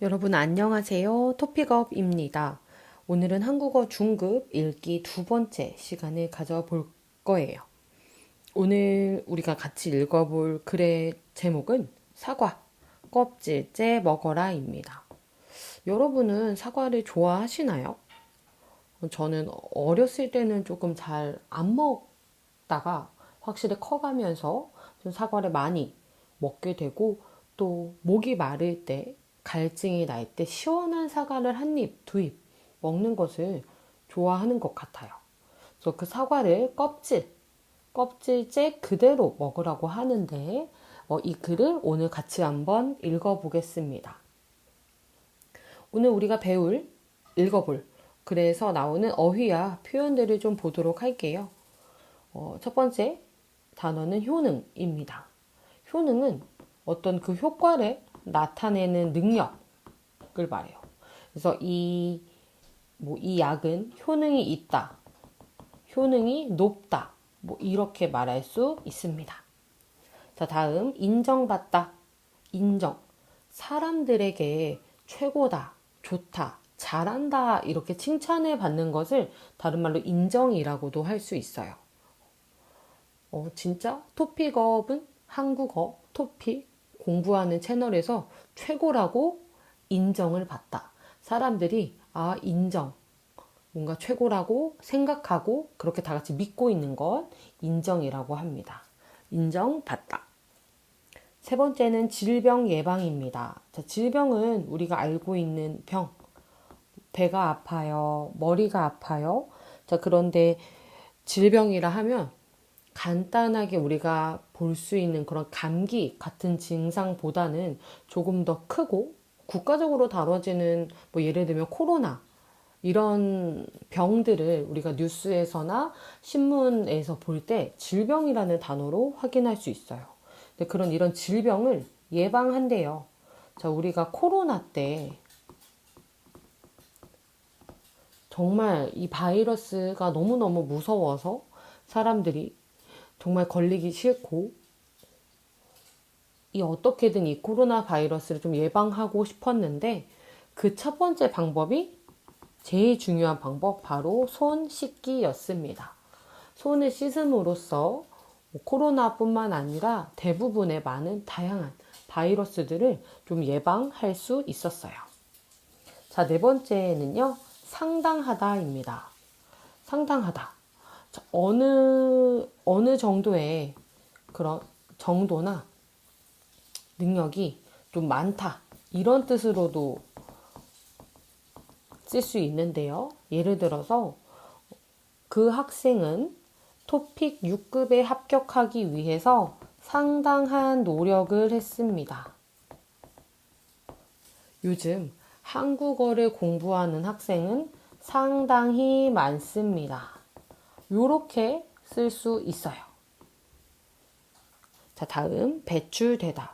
여러분 안녕하세요. 토픽업입니다. 오늘은 한국어 중급 읽기 두 번째 시간을 가져볼 거예요. 오늘 우리가 같이 읽어볼 글의 제목은 사과, 껍질째 먹어라입니다. 여러분은 사과를 좋아하시나요? 저는 어렸을 때는 조금 잘 안 먹다가 확실히 커가면서 좀 사과를 많이 먹게 되고 또 목이 마를 때 갈증이 날 때 시원한 사과를 한 입, 두 입 먹는 것을 좋아하는 것 같아요. 그래서 그 사과를 껍질째 그대로 먹으라고 하는데 이 글을 오늘 같이 한번 읽어보겠습니다. 오늘 우리가 읽어볼 글에서 나오는 어휘와 표현들을 좀 보도록 할게요. 첫 번째 단어는 효능입니다. 효능은 어떤 그 효과를 나타내는 능력을 말해요. 그래서 이 약은 효능이 있다, 효능이 높다, 이렇게 말할 수 있습니다. 자, 다음 인정받다, 인정. 사람들에게 최고다, 좋다, 잘한다 이렇게 칭찬을 받는 것을 다른 말로 인정이라고도 할 수 있어요. 진짜 토픽업은 한국어 토픽 공부하는 채널에서 최고라고 인정을 받다. 사람들이 인정, 뭔가 최고라고 생각하고 그렇게 다 같이 믿고 있는 것 인정이라고 합니다. 인정받다. 세 번째는 질병 예방입니다. 자, 질병은 우리가 알고 있는 병, 배가 아파요, 머리가 아파요. 자, 그런데 질병이라 하면 간단하게 우리가 볼 수 있는 그런 감기 같은 증상보다는 조금 더 크고 국가적으로 다뤄지는 예를 들면 코로나 이런 병들을 우리가 뉴스에서나 신문에서 볼 때 질병이라는 단어로 확인할 수 있어요. 근데 이런 질병을 예방한대요. 자, 우리가 코로나 때 정말 이 바이러스가 너무너무 무서워서 사람들이 정말 걸리기 싫고 어떻게든 이 코로나 바이러스를 좀 예방하고 싶었는데 그 첫 번째 방법이 제일 중요한 방법 바로 손 씻기였습니다. 손을 씻음으로써 코로나뿐만 아니라 대부분의 많은 다양한 바이러스들을 좀 예방할 수 있었어요. 자, 네 번째는요. 상당하다입니다. 상당하다. 자, 어느 정도의 그런 정도나 능력이 좀 많다. 이런 뜻으로도 쓸 수 있는데요. 예를 들어서 그 학생은 토픽 6급에 합격하기 위해서 상당한 노력을 했습니다. 요즘 한국어를 공부하는 학생은 상당히 많습니다. 요렇게 쓸 수 있어요. 자, 다음 배출되다.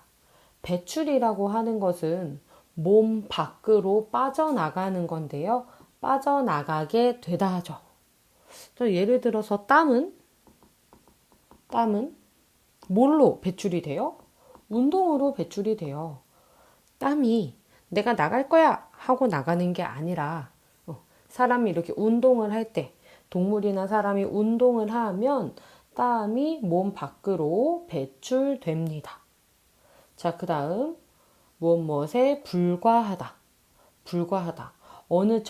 배출이라고 하는 것은 몸 밖으로 빠져나가는 건데요. 빠져나가게 되다 하죠. 예를 들어서 땀은 뭘로 배출이 돼요? 운동으로 배출이 돼요. 땀이 내가 나갈 거야 하고 나가는 게 아니라 사람이 이렇게 운동을 할 때 동물이나 사람이 운동을 하면 땀이 몸 밖으로 배출됩니다. 자, 그 다음 무엇에 불과하다. 불과하다. 어느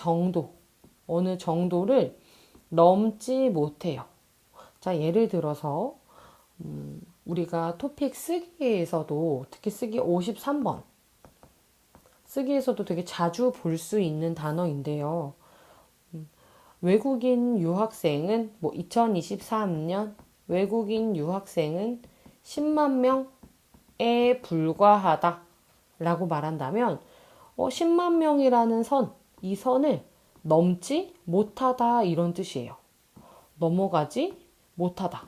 정도를 넘지 못해요. 자, 예를 들어서 우리가 토픽 쓰기에서도 특히 쓰기 53번 쓰기에서도 되게 자주 볼 수 있는 단어인데요. 외국인 유학생은 2023년 외국인 유학생은 10만 명에 불과하다 라고 말한다면 10만 명이라는 이 선을 넘지 못하다 이런 뜻이에요. 넘어가지 못하다.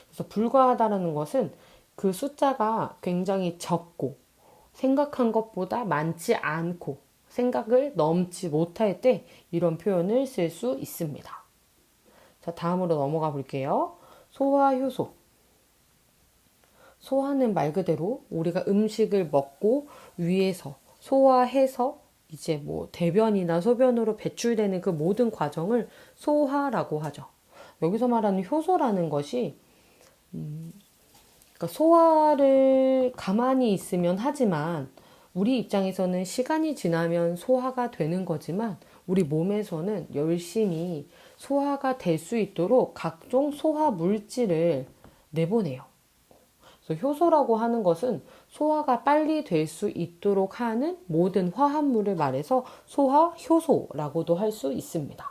그래서 불과하다라는 것은 그 숫자가 굉장히 적고 생각한 것보다 많지 않고 생각을 넘지 못할 때 이런 표현을 쓸 수 있습니다. 자, 다음으로 넘어가 볼게요. 소화 효소. 소화는 말 그대로 우리가 음식을 먹고 위에서 소화해서 이제 뭐 대변이나 소변으로 배출되는 그 모든 과정을 소화라고 하죠. 여기서 말하는 효소라는 것이 그러니까 소화를 가만히 있으면 하지만 우리 입장에서는 시간이 지나면 소화가 되는 거지만 우리 몸에서는 열심히 소화가 될 수 있도록 각종 소화 물질을 내보내요. 그래서 효소라고 하는 것은 소화가 빨리 될 수 있도록 하는 모든 화합물을 말해서 소화 효소라고도 할 수 있습니다.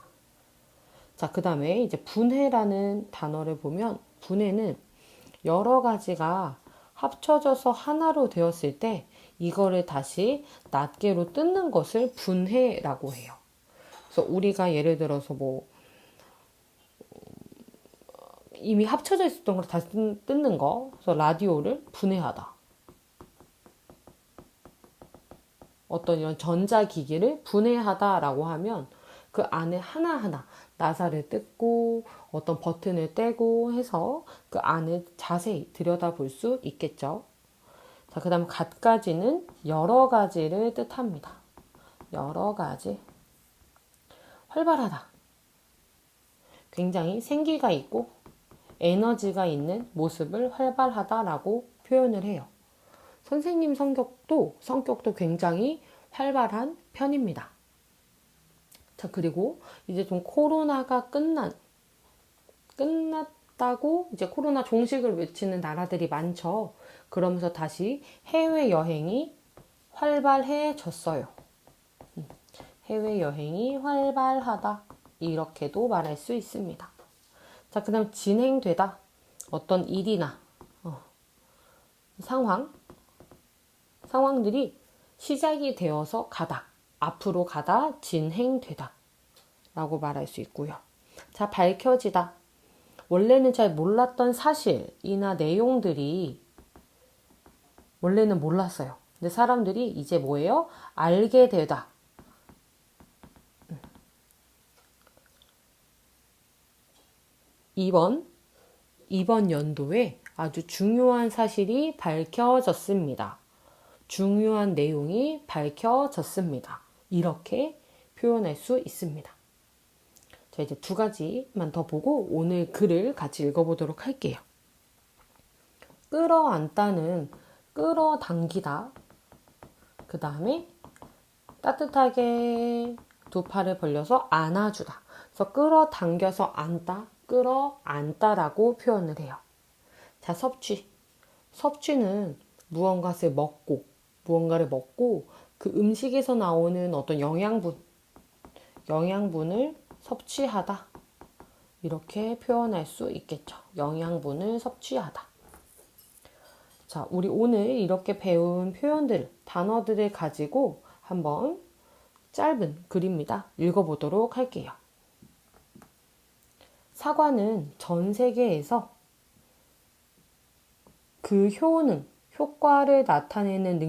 자, 그 다음에 이제 분해라는 단어를 보면 분해는 여러 가지가 합쳐져서 하나로 되었을 때 이거를 다시 낱개로 뜯는 것을 분해라고 해요. 그래서 우리가 예를 들어서 뭐 이미 합쳐져 있었던 걸 다시 뜯는 거. 그래서 라디오를 분해하다. 어떤 이런 전자기기를 분해하다라고 하면 그 안에 하나하나 나사를 뜯고 어떤 버튼을 떼고 해서 그 안을 자세히 들여다볼 수 있겠죠. 자, 그 다음 갖가지는 여러 가지를 뜻합니다. 여러 가지. 활발하다. 굉장히 생기가 있고 에너지가 있는 모습을 활발하다라고 표현을 해요. 선생님 성격도 굉장히 활발한 편입니다. 자, 그리고 이제 좀 코로나가 끝났다고 이제 코로나 종식을 외치는 나라들이 많죠. 그러면서 다시 해외여행이 활발해졌어요. 해외여행이 활발하다. 이렇게도 말할 수 있습니다. 자, 그 다음 진행되다. 어떤 일이나 상황들이 시작이 되어서 가다. 앞으로 가다, 진행되다. 라고 말할 수 있고요. 자, 밝혀지다. 원래는 잘 몰랐던 사실이나 내용들이 원래는 몰랐어요. 근데 사람들이 이제 뭐예요? 알게 되다. 이번 연도에 아주 중요한 사실이 밝혀졌습니다. 중요한 내용이 밝혀졌습니다. 이렇게 표현할 수 있습니다. 자, 이제 두 가지만 더 보고 오늘 글을 같이 읽어보도록 할게요. 끌어안다는 끌어당기다. 그 다음에 따뜻하게 두 팔을 벌려서 안아주다. 그래서 끌어당겨서 안다, 끌어안다라고 표현을 해요. 자, 섭취는 무언가를 먹고 그 음식에서 나오는 어떤 영양분을 섭취하다. 이렇게 표현할 수 있겠죠. 영양분을 섭취하다. 자, 우리 오늘 이렇게 배운 표현들, 단어들을 가지고 한번 짧은 글입니다. 읽어보도록 할게요. 사과는 전 세계에서 그 효과를 나타내는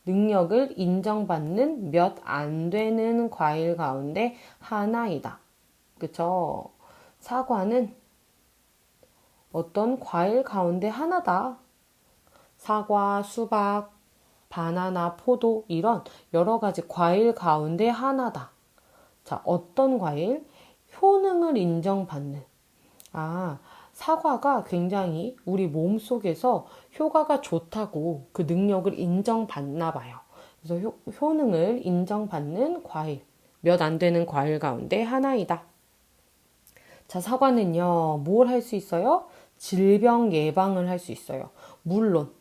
능력을 인정받는 몇 안 되는 과일 가운데 하나이다. 그쵸? 사과는 어떤 과일 가운데 하나다. 사과, 수박, 바나나, 포도 이런 여러 가지 과일 가운데 하나다. 자, 어떤 과일? 효능을 인정받는. 사과가 굉장히 우리 몸 속에서 효과가 좋다고 그 능력을 인정받나 봐요. 그래서 효능을 인정받는 과일. 몇 안 되는 과일 가운데 하나이다. 자, 사과는요, 뭘 할 수 있어요? 질병 예방을 할 수 있어요. 물론,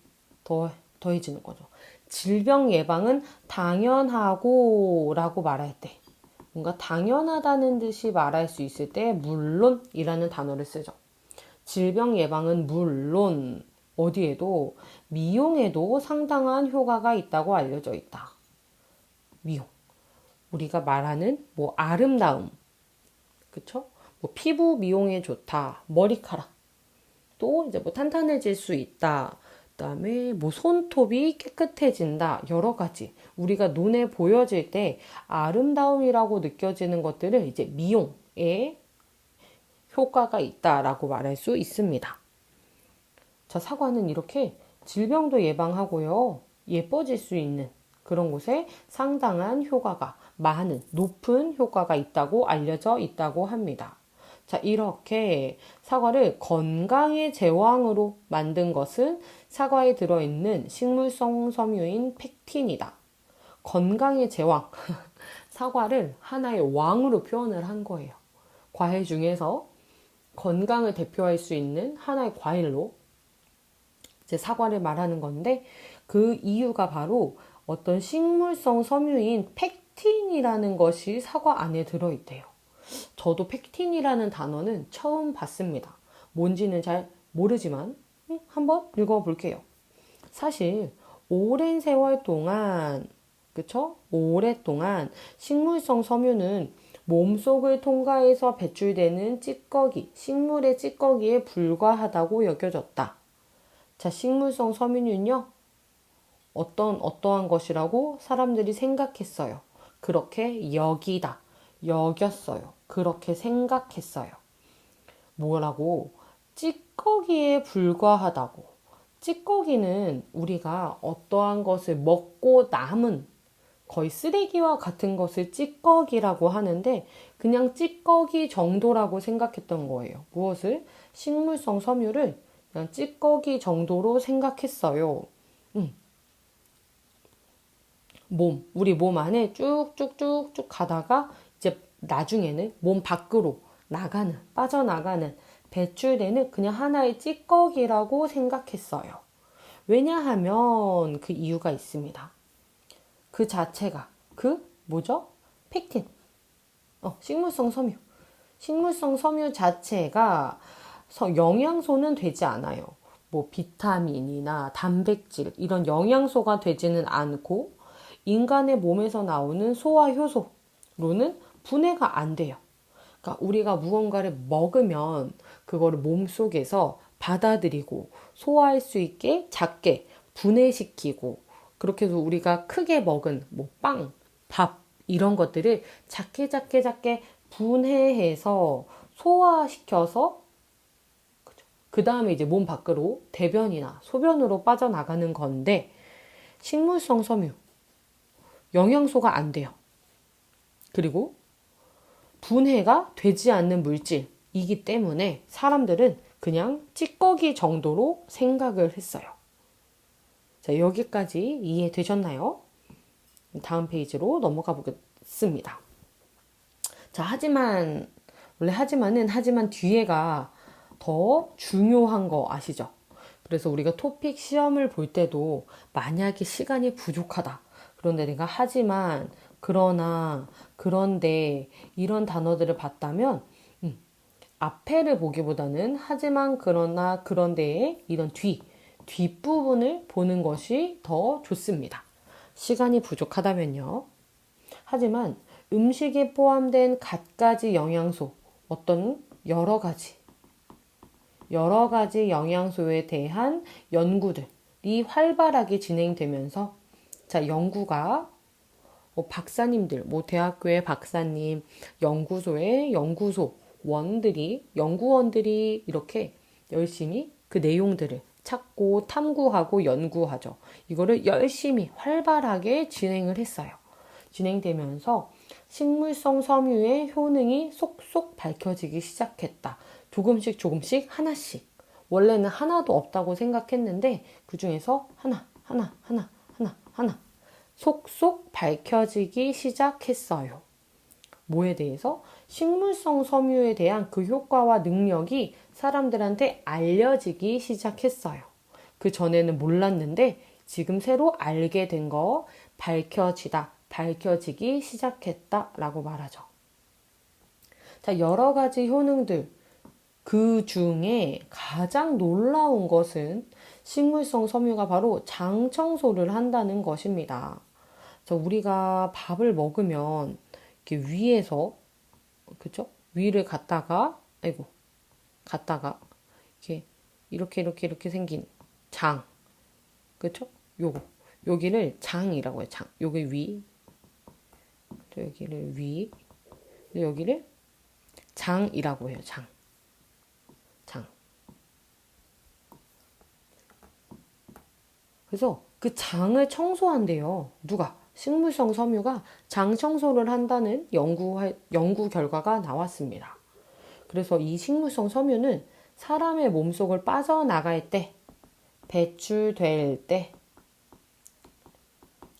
더해지는 거죠. 질병 예방은 당연하고 라고 말할 때, 뭔가 당연하다는 듯이 말할 수 있을 때, 물론이라는 단어를 쓰죠. 질병 예방은 물론, 어디에도, 미용에도 상당한 효과가 있다고 알려져 있다. 미용. 우리가 말하는 뭐 아름다움, 그쵸? 뭐 피부 미용에 좋다, 머리카락, 또 이제 뭐 탄탄해질 수 있다, 그다음에 뭐 손톱이 깨끗해진다, 여러 가지 우리가 눈에 보여질 때 아름다움이라고 느껴지는 것들을 이제 미용에 효과가 있다라고 말할 수 있습니다. 자, 사과는 이렇게 질병도 예방하고요, 예뻐질 수 있는 그런 곳에 상당한 효과가 많은 높은 효과가 있다고 알려져 있다고 합니다. 자, 이렇게 사과를 건강의 제왕으로 만든 것은 사과에 들어있는 식물성 섬유인 펙틴이다. 건강의 제왕. 사과를 하나의 왕으로 표현을 한 거예요. 과일 중에서 건강을 대표할 수 있는 하나의 과일로 이제 사과를 말하는 건데 그 이유가 바로 어떤 식물성 섬유인 펙틴이라는 것이 사과 안에 들어있대요. 저도 펙틴이라는 단어는 처음 봤습니다. 뭔지는 잘 모르지만 한번 읽어볼게요. 사실 오랜 세월 동안 그쵸? 오랫동안 식물성 섬유는 몸속을 통과해서 배출되는 찌꺼기, 식물의 찌꺼기에 불과하다고 여겨졌다. 자, 식물성 섬유는요, 어떠한 것이라고 사람들이 생각했어요. 그렇게 여겼어요. 그렇게 생각했어요. 뭐라고? 찌꺼기에 불과하다고. 찌꺼기는 우리가 어떠한 것을 먹고 남은 거의 쓰레기와 같은 것을 찌꺼기라고 하는데 그냥 찌꺼기 정도라고 생각했던 거예요. 무엇을? 식물성 섬유를 그냥 찌꺼기 정도로 생각했어요. 우리 몸 안에 쭉쭉쭉쭉 가다가 이제 나중에는 몸 밖으로 빠져나가는, 배출되는 그냥 하나의 찌꺼기라고 생각했어요. 왜냐하면 그 이유가 있습니다. 그 자체가, 뭐죠? 펙틴. 식물성 섬유. 식물성 섬유 자체가 영양소는 되지 않아요. 뭐 비타민이나 단백질 이런 영양소가 되지는 않고 인간의 몸에서 나오는 소화 효소로는 분해가 안 돼요. 그러니까 우리가 무언가를 먹으면 그거를 몸속에서 받아들이고 소화할 수 있게 작게 분해시키고 그렇게 해서 우리가 크게 먹은 뭐 빵, 밥 이런 것들을 작게 분해해서 소화시켜서 그 다음에 이제 몸 밖으로 대변이나 소변으로 빠져나가는 건데 식물성 섬유 영양소가 안 돼요. 그리고 분해가 되지 않는 물질이기 때문에 사람들은 그냥 찌꺼기 정도로 생각을 했어요. 자, 여기까지 이해되셨나요? 다음 페이지로 넘어가 보겠습니다. 자, 하지만 뒤에가 더 중요한 거 아시죠? 그래서 우리가 토픽 시험을 볼 때도 만약에 시간이 부족하다. 그런데 내가 하지만, 그러나, 그런데 이런 단어들을 봤다면 앞에를 보기보다는 하지만, 그러나, 그런데의 이런 뒷부분을 보는 것이 더 좋습니다. 시간이 부족하다면요. 하지만 음식에 포함된 갖가지 영양소, 어떤 여러 가지 영양소에 대한 연구들이 활발하게 진행되면서 자, 연구가 박사님들, 대학교의 박사님, 연구소의 연구원들이 이렇게 열심히 그 내용들을 찾고 탐구하고 연구하죠. 이거를 열심히 활발하게 진행을 했어요. 진행되면서 식물성 섬유의 효능이 속속 밝혀지기 시작했다. 조금씩 하나씩. 원래는 하나도 없다고 생각했는데 그 중에서 하나 속속 밝혀지기 시작했어요. 뭐에 대해서? 식물성 섬유에 대한 그 효과와 능력이 사람들한테 알려지기 시작했어요. 그 전에는 몰랐는데 지금 새로 알게 된 거 밝혀지기 시작했다라고 말하죠. 자, 여러 가지 효능들 그 중에 가장 놀라운 것은 식물성 섬유가 바로 장 청소를 한다는 것입니다. 자, 우리가 밥을 먹으면 이렇게 위에서 그죠? 위를 갖다가 이렇게 생긴 장 그쵸? 여기를 장이라고 해요. 장. 여기 위. 여기를 위. 여기를 장이라고 해요. 장. 그래서 그 장을 청소한대요. 누가? 식물성 섬유가 장 청소를 한다는 연구 결과가 나왔습니다. 그래서 이 식물성 섬유는 사람의 몸속을 빠져나갈 때, 배출될 때,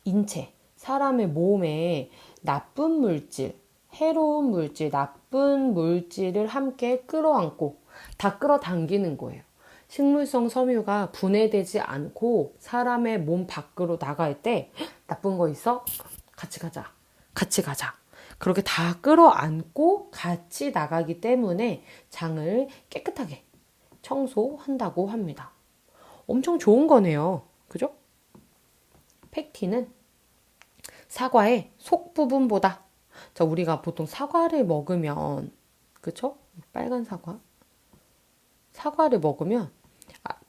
인체, 사람의 몸에 나쁜 물질, 해로운 물질, 나쁜 물질을 함께 끌어안고 다 끌어당기는 거예요. 식물성 섬유가 분해되지 않고 사람의 몸 밖으로 나갈 때 나쁜 거 있어? 같이 가자. 같이 가자. 그렇게 다 끌어안고 같이 나가기 때문에 장을 깨끗하게 청소한다고 합니다. 엄청 좋은 거네요. 그죠? 팩틴은 사과의 속 부분보다, 자, 우리가 보통 사과를 먹으면, 그쵸? 빨간 사과를 먹으면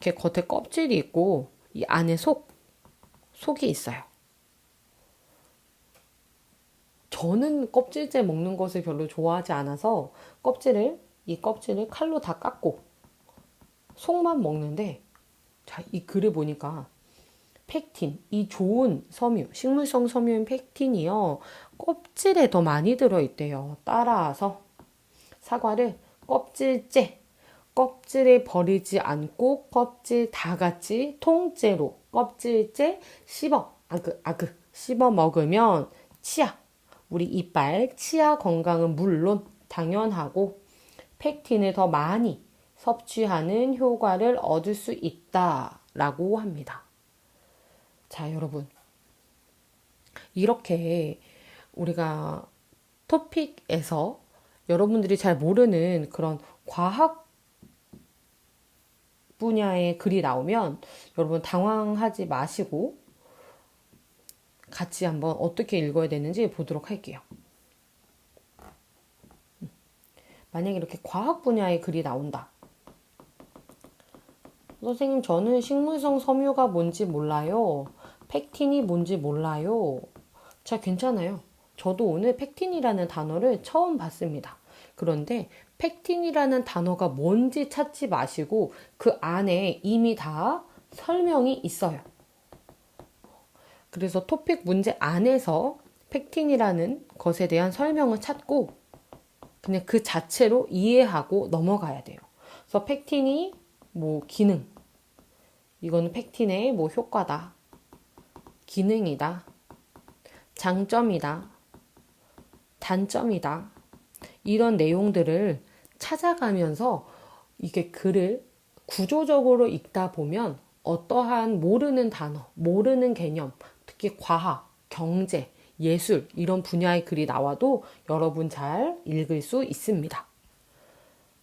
이렇게 겉에 껍질이 있고 이 안에 속이 있어요. 저는 껍질째 먹는 것을 별로 좋아하지 않아서 이 껍질을 칼로 다 깎고 속만 먹는데, 자, 이 글을 보니까 팩틴, 이 좋은 섬유, 식물성 섬유인 팩틴이요, 껍질에 더 많이 들어있대요. 따라서 사과를 껍질을 버리지 않고 껍질 다 같이 통째로 껍질째 씹어 먹으면 우리 이빨 치아 건강은 물론 당연하고 팩틴을 더 많이 섭취하는 효과를 얻을 수 있다라고 합니다. 자, 여러분. 이렇게 우리가 토픽에서 여러분들이 잘 모르는 그런 과학 분야의 글이 나오면 여러분 당황하지 마시고 같이 한번 어떻게 읽어야 되는지 보도록 할게요. 만약에 이렇게 과학 분야의 글이 나온다. 선생님, 저는 식물성 섬유가 뭔지 몰라요. 팩틴이 뭔지 몰라요. 자, 괜찮아요. 저도 오늘 팩틴이라는 단어를 처음 봤습니다. 그런데 팩틴이라는 단어가 뭔지 찾지 마시고 그 안에 이미 다 설명이 있어요. 그래서 토픽 문제 안에서 팩틴이라는 것에 대한 설명을 찾고 그냥 그 자체로 이해하고 넘어가야 돼요. 그래서 팩틴이 뭐 기능, 이거는 팩틴의 뭐 효과다, 기능이다, 장점이다, 단점이다, 이런 내용들을 찾아가면서 이게 글을 구조적으로 읽다 보면 어떠한 모르는 단어, 모르는 개념, 특히 과학, 경제, 예술 이런 분야의 글이 나와도 여러분 잘 읽을 수 있습니다.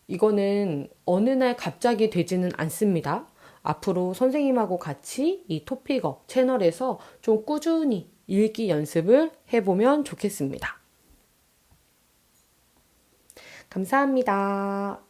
이거는 어느 날 갑자기 되지는 않습니다. 앞으로 선생님하고 같이 이 토픽업 채널에서 좀 꾸준히 읽기 연습을 해보면 좋겠습니다. 감사합니다.